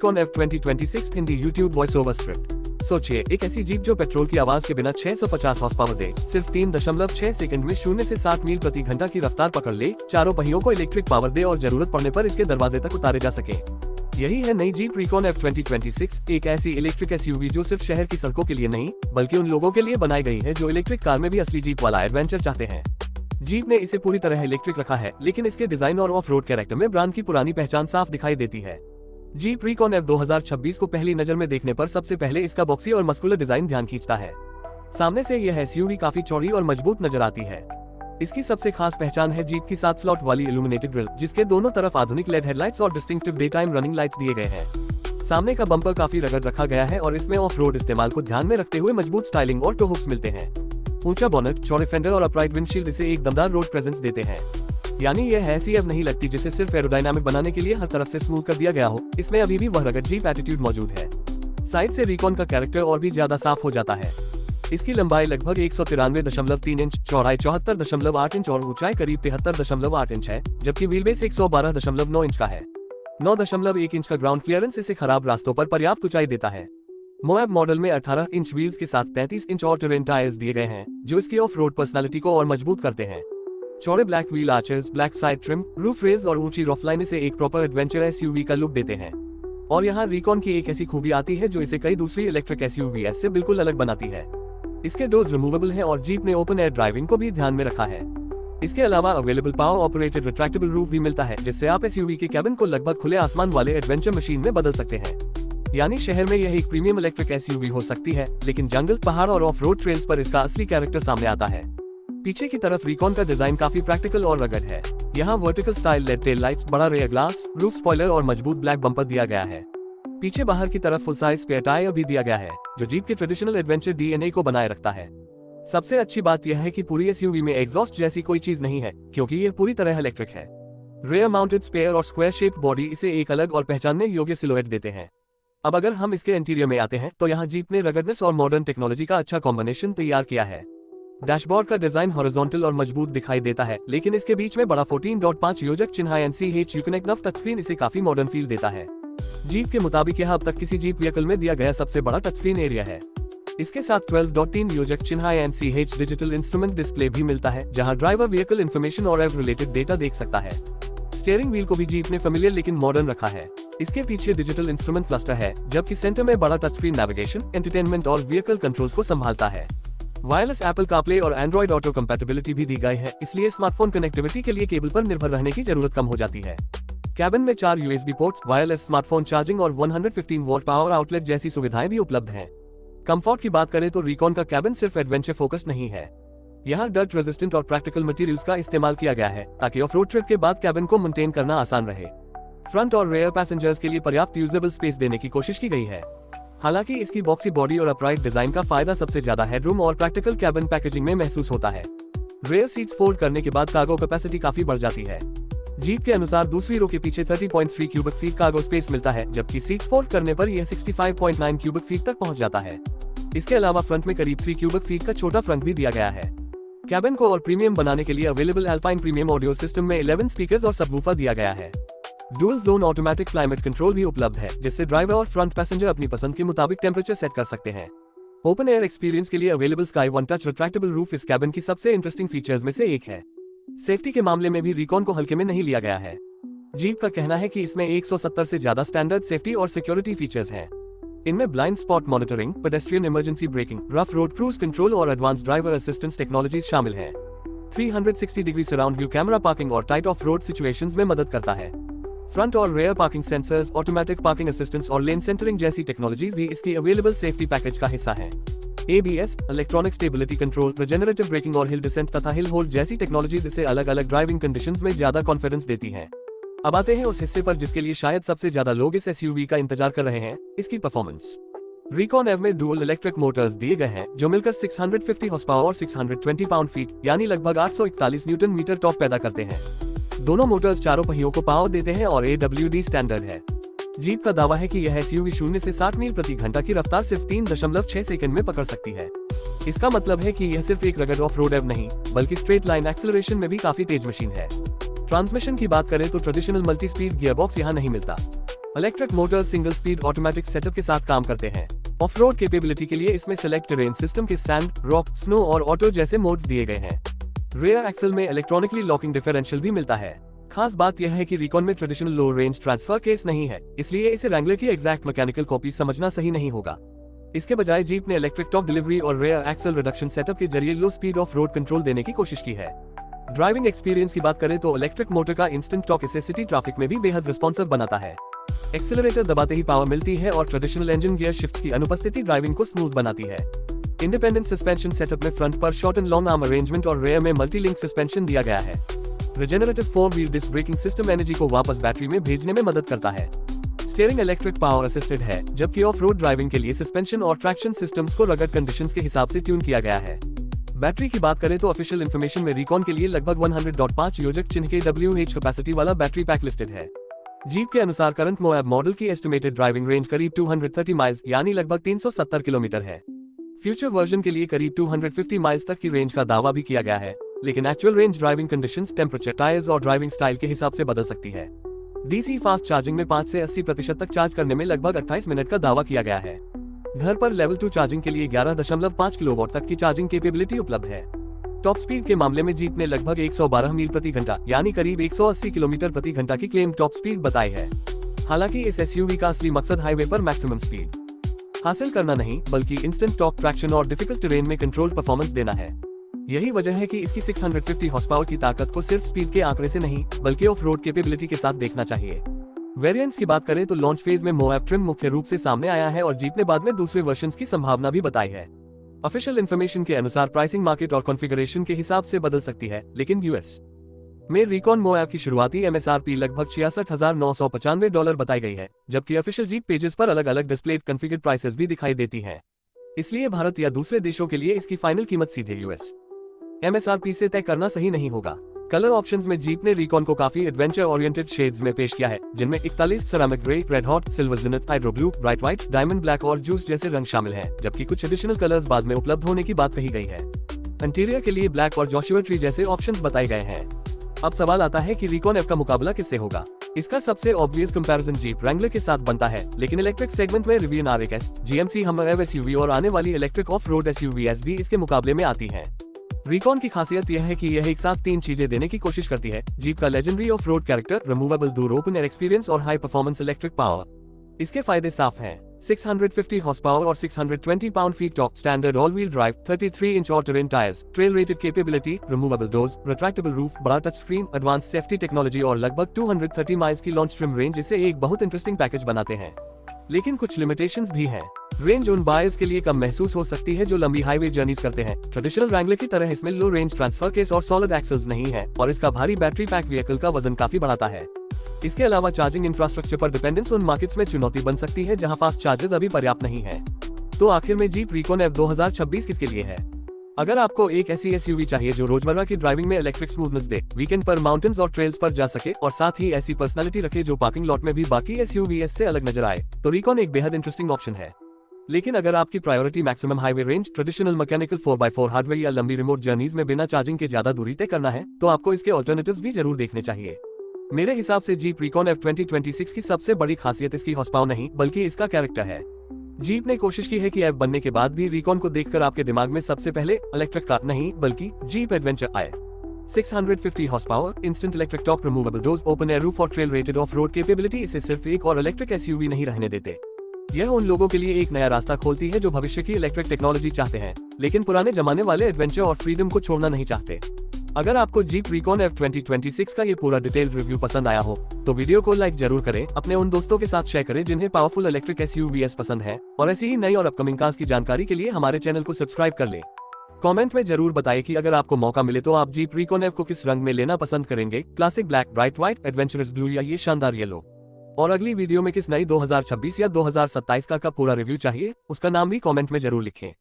Recon F 2026 Hindi YouTube voice over script. सोचिए, एक ऐसी जीप जो पेट्रोल की आवाज के बिना 650 हॉर्स पावर दे, सिर्फ 3.6 सेकंड में 0 से 60 मील प्रति घंटा की रफ्तार पकड़ ले, चारों पहियों को इलेक्ट्रिक पावर दे और जरूरत पड़ने पर इसके दरवाजे तक उतारे जा सके। यही है नई जीप Recon F 2026, एक ऐसी इलेक्ट्रिक SUV जो सिर्फ शहर की सड़कों के लिए नहीं, बल्कि उन लोगों के लिए बनाई गई है जो इलेक्ट्रिक कार में भी असली जीप वाला एडवेंचर चाहते हैं। जीप ने इसे पूरी तरह इलेक्ट्रिक रखा है, लेकिन इसके डिजाइन और ऑफ रोड कैरेक्टर में ब्रांड की पुरानी पहचान साफ दिखाई देती है। जीप Recon F 2026 को पहली नजर में देखने पर सबसे पहले इसका बॉक्सी और मस्कुलर डिजाइन ध्यान खींचता है। सामने से यह SUV काफी चौड़ी और मजबूत नजर आती है। इसकी सबसे खास पहचान है जीप की 7 स्लॉट वाली इल्यूमिनेटेड ग्रिल, जिसके दोनों तरफ आधुनिक LED हेडलाइट्स और distinctive day time running lights दिए गए हैं। सामने का बम्पर काफी रगड़ रखा गया है और इसमें ऑफ रोड इस्तेमाल को ध्यान में रखते हुए मजबूत स्टाइलिंग और टो हुक्स मिलते हैं। ऊंचा बोनट, चौड़े फेंडर और अपराइट विंडशील्ड इसे एक दमदार रोड प्रेजेंस देते हैं। यानी यह ऐसी अब नहीं लगती जिसे सिर्फ एरोडायनामिक बनाने के लिए हर तरफ से स्मूथ कर दिया गया हो, इसमें अभी भी वह रगड़ जीप एटीट्यूड मौजूद है। साइड से Recon का कैरेक्टर और भी ज्यादा साफ हो जाता है। इसकी लंबाई लगभग 193.3 इंच, चौड़ाई 74.8 इंच और ऊंचाई करीब 73.8 इंच है, जबकि व्हीलबेस 112.9 इंच का है। 9.1 इंच का ग्राउंड क्लियरेंस इसे खराब रास्तों पर पर्याप्त ऊंचाई देता है। मोएब मॉडल में 18 इंच व्हील्स के साथ 33 इंच और टेरेन टायर्स दिए गए हैं, जो इसकी ऑफ रोड पर्सनालिटी को और मजबूत करते हैं। चौड़े black wheel archers, black side trim, roof rails और ऊंची रॉफलाइन इसे एक प्रॉपर एडवेंचर SUV का लुक देते हैं। और यहाँ Recon की एक ऐसी खूबी आती है जो इसे कई दूसरी इलेक्ट्रिक SUVs से बिल्कुल अलग बनाती है। इसके डोर्स रिमूवेबल हैं और जीप ने ओपन एयर ड्राइविंग को भी ध्यान में रखा है। इसके अलावा available power operated retractable roof भी मिलता है, जिससे आप SUV के कैबिन को लगभग खुले आसमान वाले एडवेंचर मशीन में बदल सकते हैं। यानी शहर में यह एक प्रीमियम इलेक्ट्रिक SUV हो सकती है, लेकिन जंगल, पहाड़ और ऑफ रोड ट्रेल्स पर इसका असली कैरेक्टर सामने आता है। पीछे की तरफ Recon का डिजाइन काफी प्रैक्टिकल और रगड़ है। यहाँ vertical style LED tail lights, बड़ा रेयर ग्लास, रूफ स्पॉइलर और मजबूत ब्लैक बम्पर दिया गया है। पीछे बाहर की तरफ फुल साइज स्पेयर टायर भी दिया गया है, जो जीप के ट्रेडिशनल एडवेंचर DNA को बनाए रखता है। सबसे अच्छी बात यह है कि पूरी SUV में एग्जॉस्ट जैसी कोई चीज नहीं है, क्योंकि यह पूरी तरह इलेक्ट्रिक है। रेयर माउंटेड स्पेयर और स्क्वायर शेप बॉडी इसे एक अलग और पहचानने योग्य सिलुएट देते हैं। अब अगर हम इसके इंटीरियर में आते हैं, तो यहाँ जीप ने रगडनेस और मॉडर्न टेक्नोलॉजी का अच्छा कॉम्बिनेशन तैयार किया है। डैशबोर्ड का डिजाइन हॉरिजॉन्टल और मजबूत दिखाई देता है, लेकिन इसके बीच में बड़ा 14.5 योजक चिन्ह NCH Uconnect नव टच स्क्रीन इसे काफी मॉडर्न फील देता है। जीप के मुताबिक यह अब तक किसी जीप व्हीकल में दिया गया सबसे बड़ा टच स्क्रीन एरिया है। इसके साथ 12.3 योजक चिन्ह NCH डिजिटल इंस्ट्रूमेंट डिस्प्ले भी मिलता है, जहां ड्राइवर व्हीकल इन्फॉर्मेशन और एव रिलेटेड डेटा देख सकता है। स्टीयरिंग व्हील को भी जीप ने फेमिलियर लेकिन मॉडर्न रखा है। इसके पीछे डिजिटल इंस्ट्रूमेंट क्लस्टर है, जबकि सेंटर में बड़ा टच स्क्रीन नेविगेशन, एंटरटेनमेंट और व्हीकल कंट्रोल्स को संभालता है। वायरलेस एप्पल कारप्ले और एंड्रॉइड ऑटो कंपैटिबिलिटी भी दी गई है, इसलिए स्मार्टफोन कनेक्टिविटी के लिए केबल पर निर्भर रहने की जरूरत कम हो जाती है। कैबिन में 4 USB ports, wireless smartphone charging और 115 वॉट पावर आउटलेट जैसी सुविधाएं भी उपलब्ध हैं। कंफर्ट की बात करें तो Recon का कैबिन सिर्फ एडवेंचर फोकस नहीं है। यहाँ डर्ट रेजिस्टेंट और प्रैक्टिकल मटेरियल्स का इस्तेमाल किया गया है, ताकि ऑफ रोड ट्रिप के बाद कैबिन को मेंटेन करना आसान रहे। फ्रंट और रेयर पैसेंजर्स के लिए पर्याप्त यूजेबल स्पेस देने की कोशिश की गई है। हालांकि इसकी बॉक्सी बॉडी और अपराइट डिजाइन का फायदा सबसे ज्यादा हेडरूम और प्रैक्टिकल कैबिन पैकेजिंग में महसूस होता है। रेयर सीट्स फोल्ड करने के बाद कार्गो कैपेसिटी काफी बढ़ जाती है। जीप के अनुसार दूसरी रो के पीछे 30.3 क्यूबिक फीट कार्गो स्पेस मिलता है, जबकि सीट्स फोल्ड करने पर यह 65.9 क्यूबिक फीट तक पहुंच जाता है। इसके अलावा फ्रंट में करीब 3 क्यूबिक फीट का छोटा फ्रंट भी दिया गया है। कैबिन को और प्रीमियम बनाने के लिए available alpine premium audio system में 11 स्पीकर्स और सबवूफर दिया गया है। Dual zone automatic climate control भी उपलब्ध है, जिससे ड्राइवर और फ्रंट पैसेंजर अपनी पसंद के मुताबिक टेम्परेचर सेट कर सकते हैं। ओपन एयर एक्सपीरियंस के लिए available sky one touch retractable roof इस कैबिन की सबसे इंटरेस्टिंग फीचर्स में से एक है। सेफ्टी के मामले में भी Recon को हल्के में नहीं लिया गया है। जीप का कहना है कि इसमें 170 से ज्यादा स्टैंडर्ड सेफ्टी और सिक्योरिटी फीचर्स हैं। इनमें blind spot monitoring, pedestrian emergency breaking, rough road cruise control और एडवांस ड्राइवर असिस्टेंस टेक्नोलॉजीज शामिल हैं। 360 degree surround view camera parking और टाइट ऑफ रोड सिचुएशंस में मदद करता है। फ्रंट और rare parking sensors, automatic parking assistance और लेन सेंटरिंग जैसी टेक्नोलॉजीज भी इसकी अवेलेबल सेफ्टी पैकेज का हिस्सा हैं। ABS, electronic stability control, regenerative braking और हिल डिसेंट तथा हिल होल्ड जैसी टेक्नोलॉजीज इसे अलग अलग ड्राइविंग कंडीशंस में ज्यादा कॉन्फिडेंस देती हैं। अब आते हैं उस हिस्से पर जिसके लिए शायद सबसे ज्यादा लोग इस SUV का इंतजार कर रहे हैं, इसकी परफॉर्मेंस। Recon F में डुअल इलेक्ट्रिक मोटर्स दिए गए हैं, जो मिलकर 650 हॉर्स पावर और 620 पाउंड फीट यानी लगभग 841 न्यूटन मीटर टॉर्क पैदा करते हैं। दोनों मोटर्स चारों पहियों को पावर देते हैं और AWD स्टैंडर्ड है। जीप का दावा है कि यह SUV 0 से 60 मील प्रति घंटा की रफ्तार सिर्फ 3.6 सेकंड में पकड़ सकती है। इसका मतलब है कि यह सिर्फ एक रगड़ ऑफ रोड एव नहीं, बल्कि स्ट्रेट लाइन एक्सेलरेशन में भी काफी तेज मशीन है। ट्रांसमिशन की बात करें तो ट्रेडिशनल मल्टी स्पीड गियरबॉक्स यहाँ नहीं मिलता। Electric motor single speed automatic setup के साथ काम करते हैं। ऑफ रोड केपेबिलिटी के लिए इसमें सेलेक्ट टेरेन सिस्टम के सैंड, रॉक, स्नो और ऑटो जैसे मोड्स दिए गए हैं। रेयर एक्सल में इलेक्ट्रॉनिकली लॉकिंग डिफरेंशियल भी मिलता है। खास बात यह है कि रिकॉन में ट्रेडिशनल लो रेंज ट्रांसफर केस नहीं है, इसलिए इसे रैंगलर की एग्जैक्ट मैकेनिकल कॉपी समझना सही नहीं होगा। इसके बजाय जीप ने इलेक्ट्रिक टॉप डिलीवरी और रेयर एक्सल रिडक्शन सेटअप के जरिए लो स्पीड ऑफ रोड कंट्रोल देने की कोशिश की है। ड्राइविंग एक्सपीरियंस की बात करें तो इलेक्ट्रिक मोटर का इंस्टेंट टॉर्क इसे सिटी ट्रैफिक में भी बेहद रिस्पॉन्सिव बनाता है। एक्सेलरेटर दबाते ही पावर मिलती है और ट्रेडिशनल इंजन गियर शिफ्ट्स की अनुपस्थिति ड्राइविंग को स्मूथ बनाती है। इंडिपेंडेंट सस्पेंशन सेटअप में फ्रंट पर short and long arm arrangement और रेयर में मल्टी लिंक सस्पेंशन दिया गया है। Regenerative 4 wheel disc braking system energy को वापस बैटरी में भेजने में मदद करता है। स्टीयरिंग इलेक्ट्रिक पावर असिस्टेड है, जबकि ऑफ रोड ड्राइविंग के लिए सस्पेंशन और ट्रैक्शन सिस्टम्स को रगड कंडीशंस के हिसाब से ट्यून किया गया है। बैटरी की बात करें तो ऑफिशियल इन्फॉर्मेशन में रिकॉन के लिए लगभग 100.5 योजक चिन्ह के WH कैपेसिटी वाला बैटरी पैक लिस्टेड है। जीप के अनुसार करंट मोएब मॉडल की एस्टिमेटेड ड्राइविंग रेंज करीब 230 माइल्स यानी लगभग 370 किलोमीटर है। फ्यूचर वर्जन के लिए करीब 250 माइल्स तक की रेंज का दावा भी किया गया है, लेकिन actual range driving conditions, temperature, tyres और ड्राइविंग स्टाइल के हिसाब से बदल सकती है। DC फास्ट चार्जिंग में 5 से 80% तक चार्ज करने में लगभग 28 मिनट का दावा किया गया है। घर पर लेवल 2 चार्जिंग के लिए 11.5 किलोवाट तक की चार्जिंग कैपेबिलिटी उपलब्ध है। टॉप स्पीड के मामले में जीप ने लगभग 112 मील प्रति घंटा यानी करीब 180 किलोमीटर प्रति घंटा की क्लेम टॉप स्पीड बताई है। हालांकि इस SUV का असली मकसद हाईवे पर मैक्सिमम स्पीड हासिल करना नहीं, बल्कि इंस्टेंट टॉर्क, ट्रैक्शन और डिफिकल्ट टेरेन में कंट्रोल परफॉर्मेंस देना है। यही वजह है कि इसकी 650 हॉर्स पावर की ताकत को सिर्फ स्पीड के आंकड़े से नहीं, बल्कि ऑफ रोड कैपेबिलिटी के साथ देखना चाहिए। वेरिएंट्स की बात करें तो लॉन्च फेज में मोएब ट्रिम मुख्य रूप से सामने आया है और जीप ने बाद में दूसरे वर्जन्स की संभावना भी बताई है। ऑफिशियल इन्फॉर्मेशन के अनुसार प्राइसिंग मार्केट और कॉन्फ़िगरेशन के हिसाब से बदल सकती है, लेकिन US में रिकॉन मोएब की शुरुआती MSRP लगभग $66,995 बताई गई है, जबकि ऑफिशियल जीप पेजेस पर अलग अलग डिस्प्लेड कॉन्फ़िगर्ड प्राइसेस भी दिखाई देती हैं। इसलिए भारत या दूसरे देशों के लिए इसकी फाइनल कीमत सीधे US MSRP से तय करना सही नहीं होगा। कलर ऑप्शंस में जीप ने रिकॉन को काफी एडवेंचर ओरिएंटेड शेड्स में पेश किया है, जिनमें 41 ceramic grey, red hot, silver जिनेट, hydro blue, bright white, diamond black और जूस जैसे रंग शामिल हैं, जबकि कुछ एडिशनल कलर्स बाद में उपलब्ध होने की बात कही गई है। इंटीरियर के लिए ब्लैक और जॉशुआ ट्री जैसे ऑप्शंस बताए गए हैं। अब सवाल आता है कि रिकॉन एफ का मुकाबला किससे होगा। इसका सबसे ऑब्वियस कंपैरिजन जीप रैंगलर के साथ बनता है, लेकिन इलेक्ट्रिक सेगमेंट में रिवियन RX, GMC हमर SUV और आने वाली इलेक्ट्रिक ऑफ रोड SUVs भी इसके मुकाबले में आती हैं। रिकॉन की खासियत यह है कि यह एक साथ 3 चीजें देने की कोशिश करती है: जीप का legendary off road character, removable door open air experience और हाई परफॉर्मेंस इलेक्ट्रिक पावर। इसके फायदे साफ हैं: 650 हॉर्स पावर और 620 pound feet torque, standard all wheel drive, 33 inch all terrain tyres, trail rated capability, removable doors, retractable roof, बड़ा touch screen, advance safety technology और लगभग 230 miles की लॉन्च ट्रिम रेंज इसे एक बहुत इंटरेस्टिंग पैकेज बनाते हैं। लेकिन कुछ लिमिटेशंस भी हैं। रेंज उन बायर्स के लिए कम महसूस हो सकती है जो लंबी हाईवे जर्नीज करते हैं। ट्रेडिशनल रैंगलर की तरह इसमें लो रेंज ट्रांसफर केस और सॉलिड एक्सेल्स नहीं है, और इसका भारी बैटरी पैक व्हीकल का वजन काफी बढ़ाता है। इसके अलावा चार्जिंग इंफ्रास्ट्रक्चर पर डिपेंडेंस उन मार्केट्स में चुनौती बन सकती है जहां फास्ट चार्जर्स अभी पर्याप्त नहीं है। तो आखिर में जीप रिकॉन F 2026 किसके लिए है? अगर आपको एक ऐसी SUV चाहिए जो रोजमर्रा की ड्राइविंग में इलेक्ट्रिक स्मूथनेस दे, वीकेंड पर माउंटेन्स और ट्रेल्स पर जा सके और साथ ही ऐसी पर्सनालिटी रखे जो पार्किंग लॉट में भी बाकी SUVs से अलग नजर आए, तो रिकॉन एक बेहद इंटरेस्टिंग ऑप्शन है। लेकिन अगर आपकी priority maximum highway range, traditional mechanical 4x4 hardware या लंबी रिमोट जर्नीज में बिना चार्जिंग के ज्यादा दूरी तय करना है, तो आपको इसके ऑल्टरनेटिव्स भी जरूर देखने चाहिए। मेरे हिसाब से जीप रिकॉन F 2026 की सबसे बड़ी खासियत इसकी हॉर्स पावर नहीं, बल्कि इसका कैरेक्टर है। जीप ने कोशिश की है कि F बनने के बाद भी रिकॉन को देखकर आपके दिमाग में सबसे पहले इलेक्ट्रिक कार नहीं, बल्कि जीप एडवेंचर आए। 650 horse power, instant electric torque, removable doors, open air roof और trail rated off road capability इसे सिर्फ एक और इलेक्ट्रिक SUV नहीं रहने देते। यह उन लोगों के लिए एक नया रास्ता खोलती है जो भविष्य की इलेक्ट्रिक टेक्नोलॉजी चाहते हैं, लेकिन पुराने जमाने वाले एडवेंचर और फ्रीडम को छोड़ना नहीं चाहते। अगर आपको जीप रिकॉन F 2026 का ये पूरा डिटेल्ड रिव्यू पसंद आया हो, तो वीडियो को लाइक जरूर करें, अपने उन दोस्तों के साथ शेयर करें जिन्हें पावरफुल इलेक्ट्रिक SUVs पसंद है, और ऐसी ही नई और अपकमिंग कार्स की जानकारी के लिए हमारे चैनल को सब्सक्राइब कर लें। कमेंट में जरूर बताएं कि अगर आपको मौका मिले तो आप जीप रिकॉन F को किस रंग में लेना पसंद करेंगे, classic black, bright white, adventurous blue या ये शानदार येलो। और अगली वीडियो में किस नई 2026 या 2027 का पूरा रिव्यू चाहिए, उसका नाम भी कमेंट में जरूर लिखें।